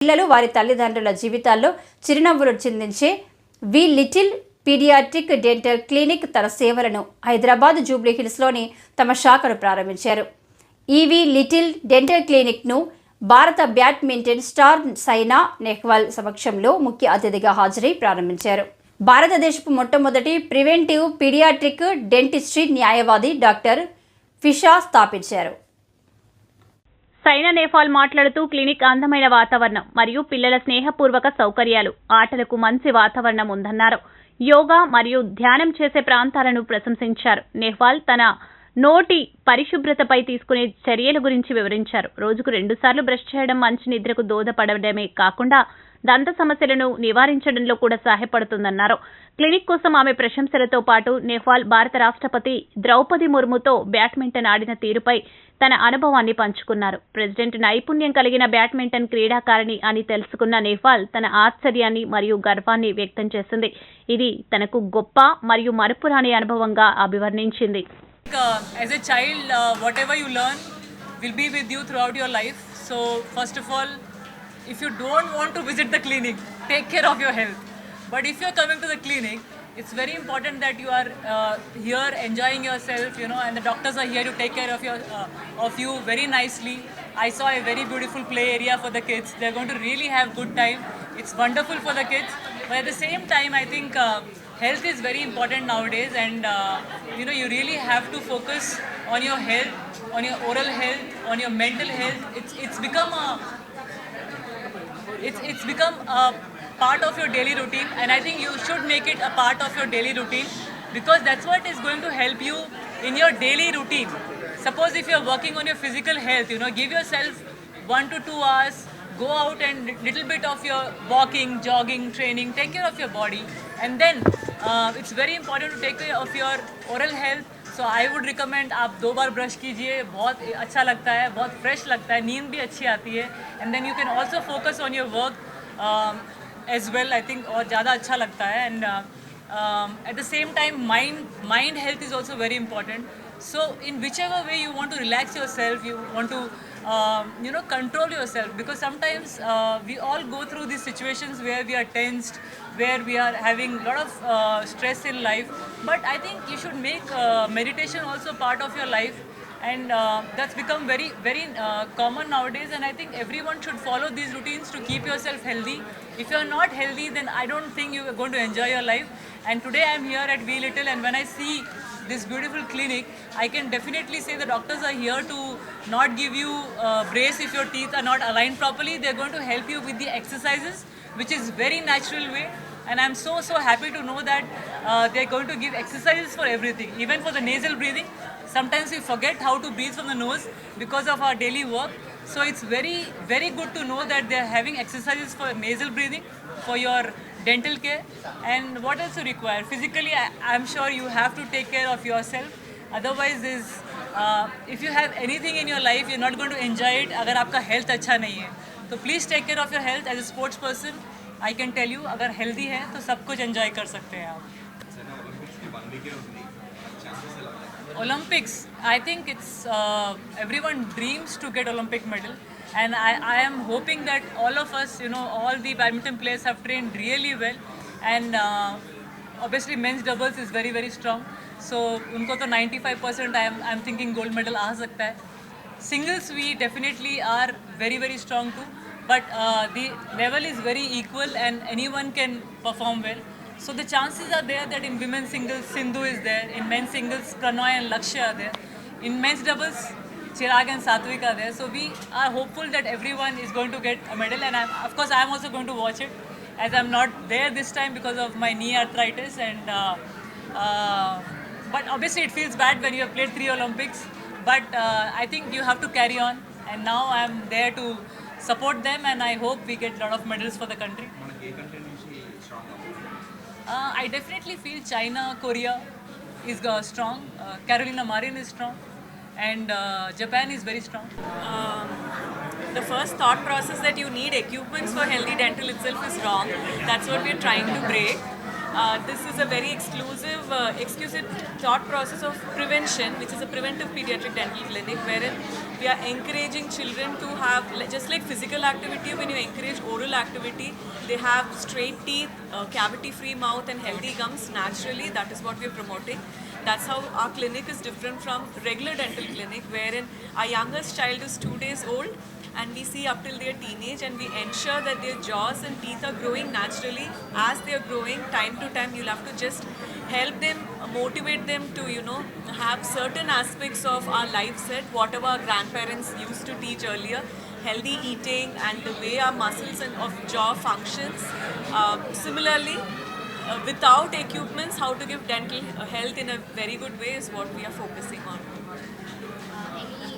పిల్లలు వారి తల్లిదండ్రుల జీవితాల్లో చిరునవ్వులు చిందించే వి లిటిల్ పీడియాట్రిక్ డెంటల్ క్లినిక్ తన సేవలను హైదరాబాద్ జూబ్లీ హిల్స్లోని తమ శాఖను ప్రారంభించారు. ఈవి లిటిల్ డెంటల్ క్లినిక్ను భారత బ్యాడ్మింటన్ స్టార్ సైనా నెహ్వాల్ సమక్షంలో ముఖ్య అతిథిగా హాజరై ప్రారంభించారు. భారతదేశపు మొట్టమొదటి ప్రివెంటివ్ పీడియాట్రిక్ డెంటిస్ట్రీ న్యాయవాది డాక్టర్ ఫిషా స్థాపించారు. సైనా నెహ్వాల్ మాట్లాడుతూ క్లినిక్ అందమైన వాతావరణం మరియు పిల్లల స్నేహపూర్వక సౌకర్యాలు, ఆటలకు మంచి వాతావరణం ఉందన్నారు. యోగా మరియు ధ్యానం చేసే ప్రాంతాలను ప్రశంసించారు. నెహ్వాల్ తన నోటి పరిశుభ్రతపై తీసుకునే చర్యల గురించి వివరించారు. రోజుకు 2 సార్లు బ్రష్ చేయడం మంచి నిద్రకు దోహదపడడమే కాకుండా దంత సమస్యలను నివారించడంలో కూడా సహాయపడుతుందన్నారు. క్లినిక్ కోసం ఆమె ప్రశంసలతో పాటు నెహ్వాల్ భారత రాష్ట్రపతి ద్రౌపది ముర్ముతో బ్యాడ్మింటన్ ఆడిన తీరుపై తన అనుభవాన్ని పంచుకున్నారు. ప్రెసిడెంట్ నైపుణ్యం కలిగిన బ్యాడ్మింటన్ క్రీడాకారిణి అని తెలుసుకున్న నెహ్వాల్ తన ఆశ్చర్యాన్ని మరియు గర్వాన్ని వ్యక్తం చేసింది. ఇది తనకు గొప్ప మరియు మరపురాని అనుభవంగా అభివర్ణించింది. As a child, whatever you learn will be with you throughout your life. So first of all, if you don't want to visit the clinic, take care of your health. But if you're coming to the clinic, it's very important that you are here enjoying yourself, and the doctors are here to take care of you very nicely. I saw a very beautiful play area for the kids. They're going to really have good time. It's wonderful for the kids. But at the same time, I think health is very important nowadays, and you really have to focus on your health, on your oral health, on your mental health. It's become a part of your daily routine, and I think you should make it a part of your daily routine, because that's what is going to help you in your daily routine. Suppose if you're working on your physical health, give yourself 1 to 2 hours, go out and little bit of your walking, jogging, training, take care of your body, and then it's very important to take care of your oral health. So I would recommend आप 2 बार brush कीजिए, बहुत अच्छा लगता है, बहुत fresh लगता है, नींद भी अच्छी आती है, and then you can also focus on your work as well, I think, और ज़्यादा अच्छा लगता है. And at the same time, mind health is also very important. So in whichever way you want to relax yourself, you want to control yourself, because sometimes we all go through these situations where we are tensed, where we are having a lot of stress in life. But I think you should make meditation also part of your life, and that's become very very common nowadays, and I think everyone should follow these routines to keep yourself healthy. If you are not healthy, then I don't think you are going to enjoy your life. And today I am here at V Little, and when I see this beautiful clinic, I can definitely say the doctors are here to not give you brace if your teeth are not aligned properly. They're going to help you with the exercises, which is very natural way. And I'm so happy to know that they're going to give exercises for everything, even for the nasal breathing. Sometimes we forget how to breathe from the nose because of our daily work. So it's very very good to know that they're having exercises for nasal breathing, for your dental care. And what else you require physically, I'm sure you have to take care of yourself. Otherwise if you have anything in your life, you're not going to enjoy it agar aapka health acha nahi hai. So please take care of your health. As a sports person, I can tell you, agar healthy hai to sab kuch enjoy kar sakte hain aap. Olympics, I think it's everyone dreams to get Olympic medal, and I am hoping that all of us, all the badminton players have trained really well, and obviously men's doubles is very very strong, so unko to 95% I'm thinking gold medal aa sakta hai. Singles we definitely are very very strong too, but the level is very equal and anyone can perform well. So the chances are there that in women's singles Sindhu is there, in men's singles Pranoy and Lakshya are there, in men's doubles Chirag and Satvik are there. So we are hopeful that everyone is going to get a medal, and of course I'm also going to watch it, as I'm not there this time because of my knee arthritis, and but obviously it feels bad when you have played 3 Olympics, but I think you have to carry on, and now I'm there to support them, and I hope we get a lot of medals for the country. I definitely feel China, Korea is strong, Carolina Marin is strong, and Japan is very strong. The first thought process that you need equipments for healthy dental itself is wrong. That's what we're trying to break. this is a very exclusive thought process of prevention, which is a preventive pediatric dental clinic, wherein we are encouraging children to have, just like physical activity, when you encourage oral activity, they have straight teeth, cavity-free mouth and healthy gums naturally. That is what we are promoting. That's how our clinic is different from regular dental clinic, wherein our youngest child is 2 days old and we see up till their teenage, and we ensure that their jaws and teeth are growing naturally. As they are growing, time to time you'll have to just help them, motivate them to have certain aspects of our life set, whatever our grandparents used to teach earlier, healthy eating and the way our muscles and of jaw functions. Similarly, without equipments, how to give dental health in a very good way is what we are focusing on.